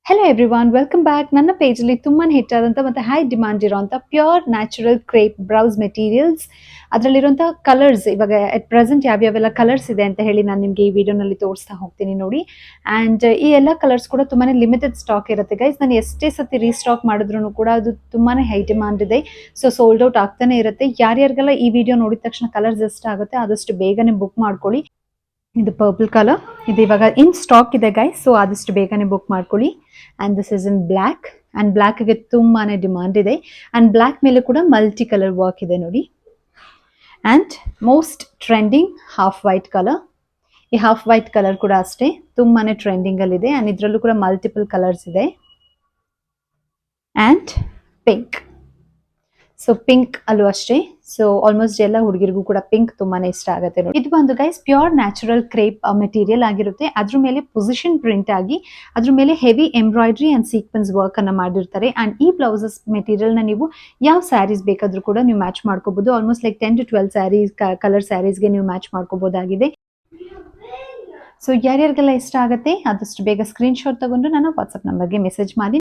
Hello everyone welcome back. ನನ್ನ ಪೇಜಲ್ಲಿ ತುಂಬಾ ಹಿಟ್ಟಾದಂಥ ಮತ್ತು ಹೈ ಡಿಮಾಂಡ್ ಇರೋಂಥ ಪ್ಯೂರ್ ನ್ಯಾಚುರಲ್ ಕ್ರೇಪ್ ಬ್ರೌಸ್ ಮೆಟೀರಿಯಲ್ಸ್, ಅದರಲ್ಲಿರುವಂಥ ಕಲರ್ಸ್ ಇವಾಗ ಎಟ್ ಪ್ರೆಸೆಂಟ್ ಯಾವ್ಯಾವೆಲ್ಲ ಕಲರ್ಸ್ ಇದೆ ಅಂತ ಹೇಳಿ ನಾನು ನಿಮಗೆ ಈ ವಿಡಿಯೋನಲ್ಲಿ ತೋರಿಸ್ತಾ ಹೋಗ್ತೀನಿ ನೋಡಿ. ಆ್ಯಂಡ್ ಈ ಎಲ್ಲ ಕಲರ್ಸ್ ಕೂಡ ತುಂಬಾ ಲಿಮಿಟೆಡ್ ಸ್ಟಾಕ್ ಇರುತ್ತೆ ಗೈಸ್. ನಾನು ಎಷ್ಟೇ ಸತಿ ರೀಸ್ಟಾಕ್ ಮಾಡಿದ್ರು ಕೂಡ ಅದು ತುಂಬಾ ಹೈ ಡಿಮಾಂಡ್ ಇದೆ. ಸೊ ಸೋಲ್ಡ್ ಔಟ್ ಆಗ್ತಾನೆ ಇರುತ್ತೆ. ಯಾರ್ಯಾರಿಗೆಲ್ಲ ಈ ವಿಡಿಯೋ ನೋಡಿದ ತಕ್ಷಣ ಕಲರ್ಸ್ ಇಷ್ಟ ಆಗುತ್ತೆ ಆದಷ್ಟು ಬೇಗನೆ ಬುಕ್ ಮಾಡ್ಕೊಳ್ಳಿ. ಇದು ಪರ್ಪಲ್ ಕಲರ್, ಇದು ಇವಾಗ ಇನ್ ಸ್ಟಾಕ್ ಇದೆ ಗೈಸ್, ಸೊ ಆದಷ್ಟು ಬೇಗನೆ ಬುಕ್ ಮಾಡ್ಕೊಳ್ಳಿ. And this is in black, and ಬ್ಲ್ಯಾಕ್ಗೆ ತುಂಬಾ ಡಿಮಾಂಡ್ ಇದೆ. ಆ್ಯಂಡ್ ಬ್ಲ್ಯಾಕ್ ಮೇಲೆ ಕೂಡ ಮಲ್ಟಿ ಕಲರ್ ವರ್ಕ್ ಇದೆ ನೋಡಿ. And most trending half white colour. ಈ ಹಾಫ್ ವೈಟ್ ಕಲರ್ ಕೂಡ ಅಷ್ಟೇ ತುಂಬಾ ಟ್ರೆಂಡಿಂಗಲ್ಲಿದೆ. ಆ್ಯಂಡ್ ಇದರಲ್ಲೂ ಕೂಡ ಮಲ್ಟಿಪಲ್ ಕಲರ್ಸ್ ಇದೆ. ಆ್ಯಂಡ್ ಪಿಂಕ್, ಸೊ ಪಿಂಕ್ ಅಲ್ಲೂ ಅಷ್ಟೇ. ಸೊ ಆಲ್ಮೋಸ್ಟ್ ಎಲ್ಲ ಹುಡುಗಿರಿಗೂ ಕೂಡ ಪಿಂಕ್ ತುಂಬಾನೇ ಇಷ್ಟ ಆಗುತ್ತೆ ನೋಡಿ. ಇದು ಬಂದು guys pure natural crepe material ಆಗಿರುತ್ತೆ. ಅದ್ರ ಮೇಲೆ ಪೊಸಿಷನ್ ಪ್ರಿಂಟ್ ಆಗಿ ಅದ್ರ ಮೇಲೆ heavy embroidery and sequence work ಅನ್ನ ಮಾಡಿರ್ತಾರೆ. ಅಂಡ್ ಈ ಬ್ಲೌಸಸ್ ಮೆಟೀರಿಯಲ್ ನ ನೀವು ಯಾವ ಸ್ಯಾರೀಸ್ ಬೇಕಾದ್ರೂ ಕೂಡ ನೀವು ಮ್ಯಾಚ್ ಮಾಡ್ಕೋಬಹುದು. Almost like 10 to 12 saris colour ಸ್ಯಾರೀಸ್ಗೆ ನೀವು ಮ್ಯಾಚ್ ಮಾಡ್ಕೋಬಹುದಾಗಿದೆ. ಸೊ ಯಾರ್ಯಾರಿಗೆಲ್ಲ ಇಷ್ಟ ಆಗುತ್ತೆ ಆದಷ್ಟು ಬೇಗ ಸ್ಕ್ರೀನ್ ಶಾಟ್ ತಗೊಂಡು ನನ್ನ ವಾಟ್ಸ್ಆಪ್ ನಂಬರ್ಗೆ ಮೆಸೇಜ್ ಮಾಡಿ.